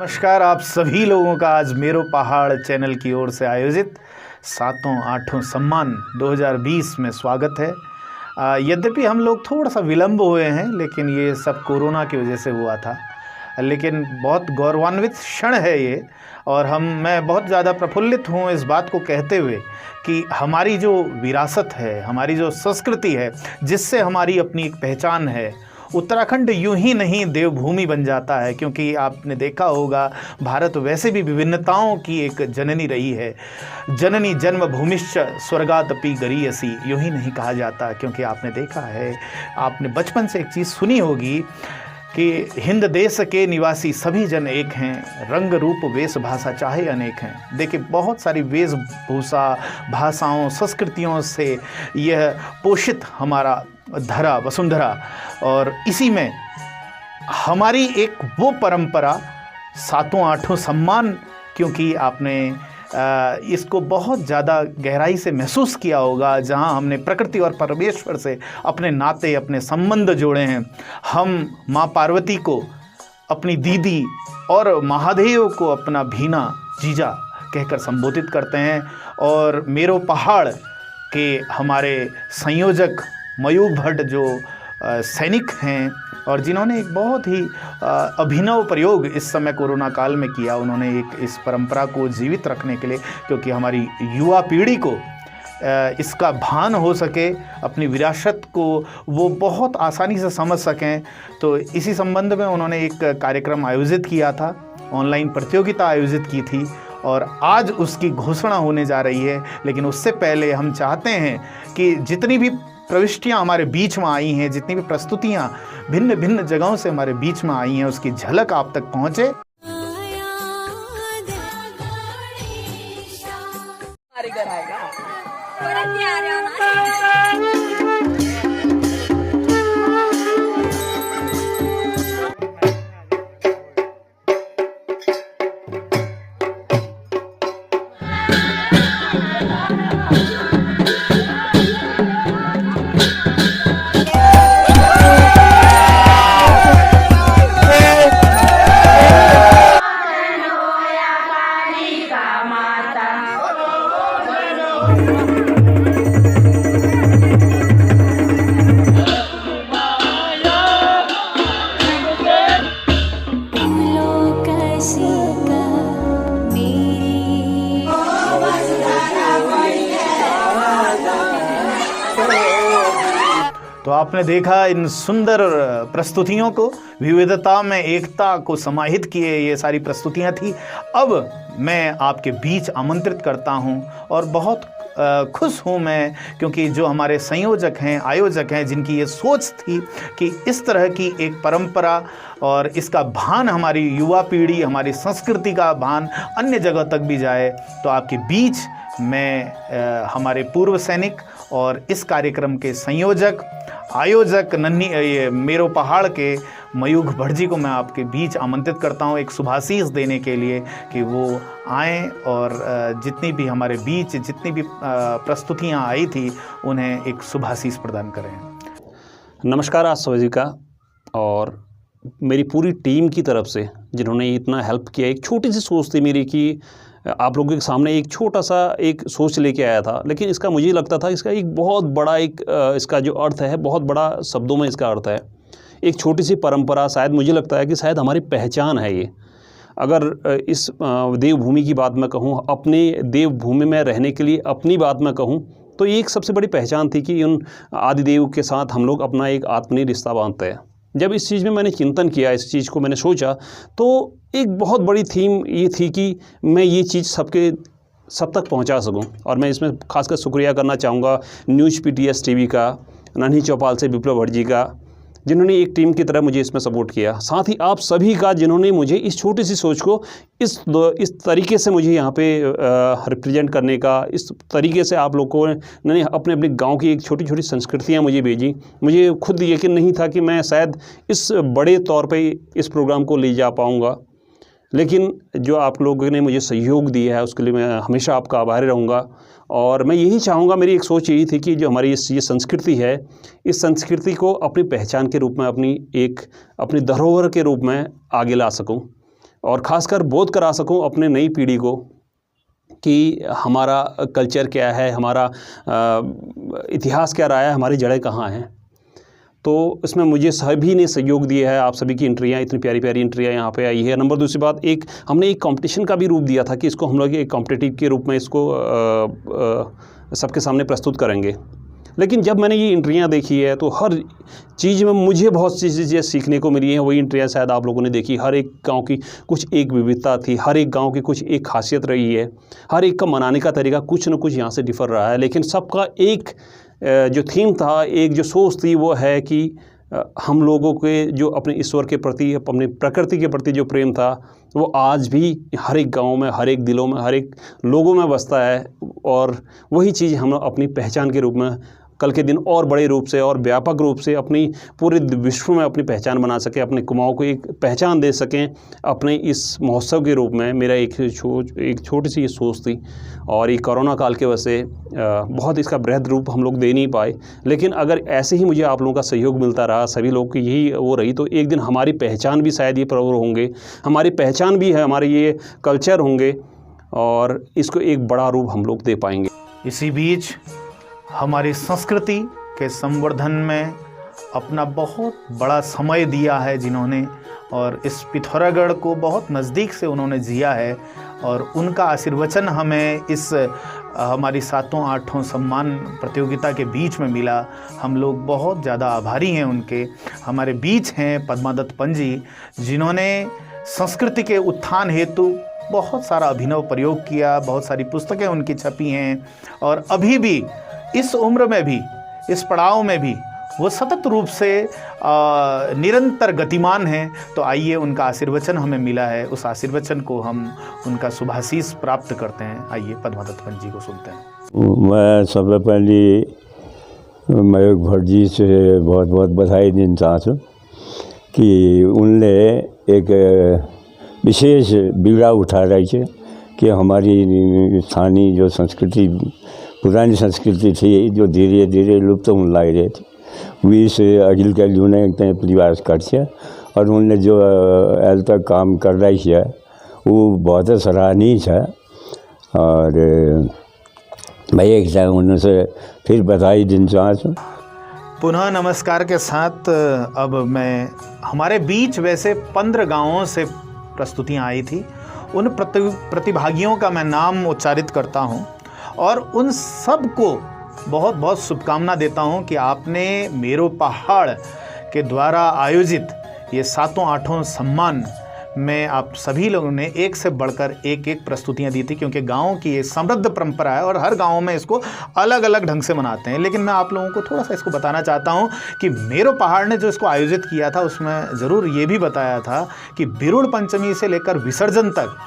नमस्कार आप सभी लोगों का आज मेरो पहाड़ चैनल की ओर से आयोजित 7वां-8वां सम्मान 2020 में स्वागत है। यद्यपि हम लोग थोड़ा सा विलंब हुए हैं, लेकिन ये सब कोरोना की वजह से हुआ था। लेकिन बहुत गौरवान्वित क्षण है ये, और मैं बहुत ज़्यादा प्रफुल्लित हूँ इस बात को कहते हुए कि हमारी जो विरासत है, हमारी जो संस्कृति है, जिससे हमारी अपनी एक पहचान है, उत्तराखंड यूं ही नहीं देवभूमि बन जाता है। क्योंकि आपने देखा होगा भारत वैसे भी विभिन्नताओं की एक जननी रही है। जननी जन्मभूमिश्च स्वर्गादपि गरीयसी, यूं ही नहीं कहा जाता, क्योंकि आपने देखा है, आपने बचपन से एक चीज़ सुनी होगी कि हिंद देश के निवासी सभी जन एक हैं, रंग रूप वेश भाषा चाहे अनेक हैं। देखिए, बहुत सारी वेशभूषा, भाषाओं, संस्कृतियों से यह पोषित हमारा धरा वसुंधरा, और इसी में हमारी एक वो परंपरा 7वां-8वां सम्मान, क्योंकि आपने इसको बहुत ज़्यादा गहराई से महसूस किया होगा, जहां हमने प्रकृति और परमेश्वर से अपने नाते, अपने संबंध जोड़े हैं। हम माँ पार्वती को अपनी दीदी और महादेव को अपना भीना जीजा कहकर संबोधित करते हैं। और मेरो पहाड़ के हमारे संयोजक मयूख भट्ट जो सैनिक हैं, और जिन्होंने एक बहुत ही अभिनव प्रयोग इस समय कोरोना काल में किया, उन्होंने एक इस परंपरा को जीवित रखने के लिए, क्योंकि हमारी युवा पीढ़ी को इसका भान हो सके, अपनी विरासत को वो बहुत आसानी से समझ सकें, तो इसी संबंध में उन्होंने एक कार्यक्रम आयोजित किया था, ऑनलाइन प्रतियोगिता आयोजित की थी, और आज उसकी घोषणा होने जा रही है। लेकिन उससे पहले हम चाहते हैं कि जितनी भी प्रविष्टियाँ हमारे बीच में आई हैं, जितनी भी प्रस्तुतियाँ भिन्न भिन्न जगहों से हमारे बीच में आई हैं, उसकी झलक आप तक पहुँचे। तो आपने देखा इन सुंदर प्रस्तुतियों को, विविधता में एकता को समाहित किए ये सारी प्रस्तुतियां थी। अब मैं आपके बीच आमंत्रित करता हूं, और बहुत खुश हूं मैं, क्योंकि जो हमारे संयोजक हैं, आयोजक हैं, जिनकी ये सोच थी कि इस तरह की एक परंपरा और इसका भान हमारी युवा पीढ़ी, हमारी संस्कृति का भान अन्य जगह तक भी जाए, तो आपके बीच मैं हमारे पूर्व सैनिक और इस कार्यक्रम के संयोजक, आयोजक ये मेरो पहाड़ के मयूख भट्ट जी को मैं आपके बीच आमंत्रित करता हूं, एक शुभाशीष देने के लिए कि वो आएँ और जितनी भी हमारे बीच जितनी भी प्रस्तुतियां आई थी, उन्हें एक शुभाशीष प्रदान करें। नमस्कार आप सभी का, और मेरी पूरी टीम की तरफ से जिन्होंने इतना हेल्प किया। एक छोटी सी सोच थी मेरी कि आप लोगों के सामने एक छोटा सा एक सोच लेके आया था, लेकिन इसका मुझे लगता था इसका एक बहुत बड़ा इसका जो अर्थ है, बहुत बड़ा शब्दों में इसका अर्थ है। एक छोटी सी परंपरा, शायद मुझे लगता है कि शायद हमारी पहचान है ये। अगर इस देवभूमि की बात मैं कहूँ, अपनी देवभूमि में रहने के लिए अपनी बात मैं कहूँ, तो ये एक सबसे बड़ी पहचान थी कि उन आदिदेव के साथ हम लोग अपना एक आत्मीय रिश्ता बांधते हैं। जब इस चीज़ में मैंने चिंतन किया, इस चीज़ को मैंने सोचा, तो एक बहुत बड़ी थीम ये थी कि मैं ये चीज़ सब तक पहुंचा सकूं। और मैं इसमें खासकर शुक्रिया करना चाहूँगा न्यूज़ PTS टीवी का, नन्ही चौपाल से विप्लव भट्ट जी का, जिन्होंने एक टीम की तरह मुझे इसमें सपोर्ट किया। साथ ही आप सभी का, जिन्होंने मुझे इस छोटी सी सोच को इस तरीके से मुझे यहाँ पे रिप्रेजेंट करने का, इस तरीके से आप लोगों ने अपने अपने गांव की एक छोटी छोटी संस्कृतियाँ मुझे भेजी। मुझे खुद यकीन नहीं था कि मैं शायद इस बड़े तौर पे इस प्रोग्राम को ले जा पाऊँगा, लेकिन जो आप लोगों ने मुझे सहयोग दिया है उसके लिए मैं हमेशा आपका आभारी रहूँगा। और मैं यही चाहूँगा, मेरी एक सोच यही थी कि जो हमारी ये संस्कृति है, इस संस्कृति को अपनी पहचान के रूप में, अपनी धरोहर के रूप में आगे ला सकूँ। और ख़ासकर बोध करा सकूं अपने नई पीढ़ी को कि हमारा कल्चर क्या है, हमारा इतिहास क्या रहा है, हमारी जड़ें कहाँ हैं। तो इसमें मुझे सभी ने सहयोग दिया है। आप सभी की एंट्रियाँ, इतनी प्यारी प्यारी एंट्रियाँ यहाँ पे आई है। नंबर दूसरी बात, हमने एक कंपटीशन का भी रूप दिया था कि इसको हम लोग एक कॉम्पिटिटिव के रूप में इसको सबके सामने प्रस्तुत करेंगे। लेकिन जब मैंने ये एंट्रियाँ देखी है तो हर चीज़ में मुझे बहुत सी चीज़ें सीखने को मिली हैं। वही एंट्रियाँ शायद आप लोगों ने देखी। हर एक गांव की कुछ एक विविधता थी, हर एक गांव की कुछ एक खासियत रही है, हर एक का मनाने का तरीका कुछ न कुछ यहाँ से डिफ़र रहा है। लेकिन सबका एक जो थीम था, एक जो सोच थी, वो है कि हम लोगों के जो अपने ईश्वर के प्रति, अपने प्रकृति के प्रति जो प्रेम था, वो आज भी हर एक गाँव में, हर एक दिलों में, हर एक लोगों में बसता है। और वही चीज़ हम अपनी पहचान के रूप में कल के दिन और बड़े रूप से और व्यापक रूप से अपनी पूरे विश्व में अपनी पहचान बना सकें, अपने कुमाऊं को एक पहचान दे सकें अपने इस महोत्सव के रूप में। मेरा एक छोटी सी ये सोच थी। और ये कोरोना काल के वजह से बहुत इसका बृहद रूप हम लोग दे नहीं पाए। लेकिन अगर ऐसे ही मुझे आप लोगों का सहयोग मिलता रहा, सभी लोग की यही वो रही, तो एक दिन हमारी पहचान भी शायद ये प्रवर होंगे, हमारी पहचान भी है, हमारे ये कल्चर होंगे, और इसको एक बड़ा रूप हम लोग दे पाएंगे। इसी बीच हमारी संस्कृति के संवर्धन में अपना बहुत बड़ा समय दिया है जिन्होंने, और इस पिथौरागढ़ को बहुत नज़दीक से उन्होंने जिया है, और उनका आशीर्वचन हमें इस हमारी 7वां-8वां सम्मान प्रतियोगिता के बीच में मिला। हम लोग बहुत ज़्यादा आभारी हैं उनके। हमारे बीच हैं पद्मादत्त पंजी, जिन्होंने संस्कृति के उत्थान हेतु बहुत सारा अभिनव प्रयोग किया, बहुत सारी पुस्तकें उनकी छपी हैं, और अभी भी इस उम्र में भी, इस पड़ाव में भी वो सतत रूप से निरंतर गतिमान हैं। तो आइए, उनका आशीर्वचन हमें मिला है, उस आशीर्वचन को हम उनका शुभाशीष प्राप्त करते हैं। आइए पद्मादत्त पंजी को सुनते हैं। मैं सबसे पहले मयूर भट्ट जी से बहुत बहुत बधाई देना चाहता हूँ कि उनने एक विशेष बीड़ा उठा रही है कि हमारी स्थानीय जो संस्कृति, पुरानी संस्कृति थी, जो धीरे धीरे लुप्त होने लग रही थी, वी से अगिल के लिए प्रयास करते हैं। और उनने जो हाल तक काम कर रही है वो बहुत सराहनीय है। और मैं एक चाहे उनसे फिर बधाई देना चाहता हूँ। पुनः नमस्कार के साथ अब मैं हमारे बीच वैसे 15 गांवों से प्रस्तुतियां आई थी। उन प्रतिभागियों का मैं नाम उच्चारित करता हूं और उन सब को बहुत बहुत शुभकामना देता हूं कि आपने मेरो पहाड़ के द्वारा आयोजित ये 7वां-8वां सम्मान में आप सभी लोगों ने एक से बढ़कर एक एक प्रस्तुतियां दी थी, क्योंकि गाँव की ये समृद्ध परंपरा है और हर गाँव में इसको अलग अलग ढंग से मनाते हैं। लेकिन मैं आप लोगों को थोड़ा सा इसको बताना चाहता हूं कि मेरो पहाड़ ने जो इसको आयोजित किया था उसमें ज़रूर ये भी बताया था कि बिरुड़ पंचमी से लेकर विसर्जन तक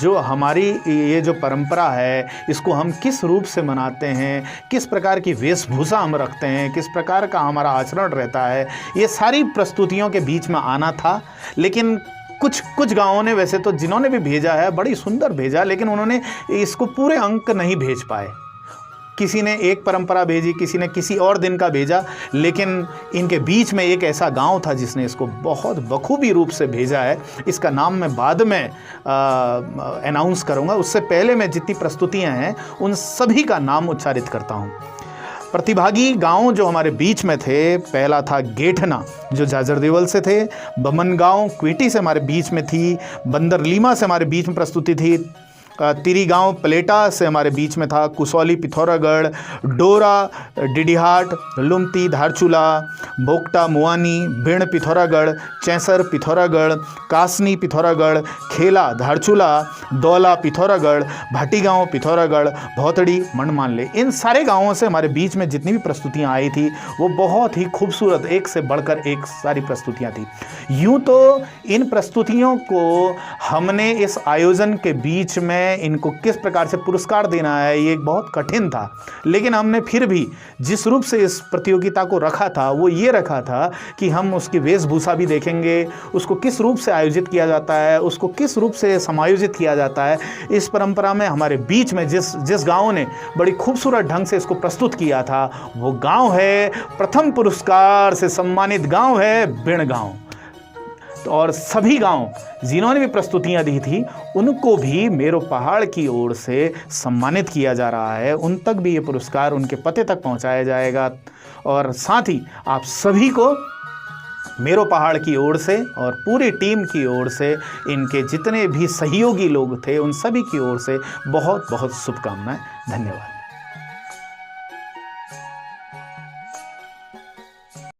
जो हमारी ये जो परंपरा है इसको हम किस रूप से मनाते हैं, किस प्रकार की वेशभूषा हम रखते हैं, किस प्रकार का हमारा आचरण रहता है, ये सारी प्रस्तुतियों के बीच में आना था। लेकिन कुछ गाँवों ने, वैसे तो जिन्होंने भी भेजा है बड़ी सुंदर भेजा, लेकिन उन्होंने इसको पूरे अंक नहीं भेज पाए। किसी ने एक परंपरा भेजी, किसी ने किसी और दिन का भेजा, लेकिन इनके बीच में एक ऐसा गांव था जिसने इसको बहुत बखूबी रूप से भेजा है। इसका नाम मैं बाद में अनाउंस करूंगा। उससे पहले मैं जितनी प्रस्तुतियां हैं उन सभी का नाम उच्चारित करता हूं। प्रतिभागी गांव जो हमारे बीच में थे, पहला था गेठना जो जाजरदेवल से थे, बमनगांव क्वेटी से हमारे बीच में थी, बंदरलीमा से हमारे बीच में प्रस्तुति थी, तिरी गांव प्लेटा से हमारे बीच में था, कुसौली पिथौरागढ़, डोरा डिडिहाट, लुमती धारचूला, बोकटा मुआनी, भिण पिथौरागढ़, चैसर पिथौरागढ़, कासनी पिथौरागढ़, खेला धारचूला, दौला पिथौरागढ़, भाटीगांव पिथौरागढ़, भौतड़ी मंडमानले। इन सारे गांवों से हमारे बीच में जितनी भी प्रस्तुतियां आई थी वो बहुत ही खूबसूरत, एक से बढ़कर एक सारी प्रस्तुतियां थी। यूँ तो इन प्रस्तुतियों को हमने इस आयोजन के बीच में इनको किस प्रकार से पुरस्कार देना है ये बहुत कठिन था, लेकिन हमने फिर भी जिस रूप से इस प्रतियोगिता को रखा था वो ये रखा था कि हम उसकी वेशभूषा भी देखेंगे, उसको किस रूप से आयोजित किया जाता है, उसको किस रूप से समायोजित किया जाता है। इस परंपरा में हमारे बीच में जिस गाँव ने बड़ी खूबसूरत ढंग से इसको प्रस्तुत किया था वो गाँव है, प्रथम पुरस्कार से सम्मानित गाँव है भिण गाँव। और सभी गांव जिन्होंने भी प्रस्तुतियां दी थी उनको भी मेरो पहाड़ की ओर से सम्मानित किया जा रहा है। उन तक भी ये पुरस्कार उनके पते तक पहुंचाया जाएगा और साथ ही आप सभी को मेरो पहाड़ की ओर से और पूरी टीम की ओर से, इनके जितने भी सहयोगी लोग थे उन सभी की ओर से बहुत बहुत शुभकामनाएं। धन्यवाद।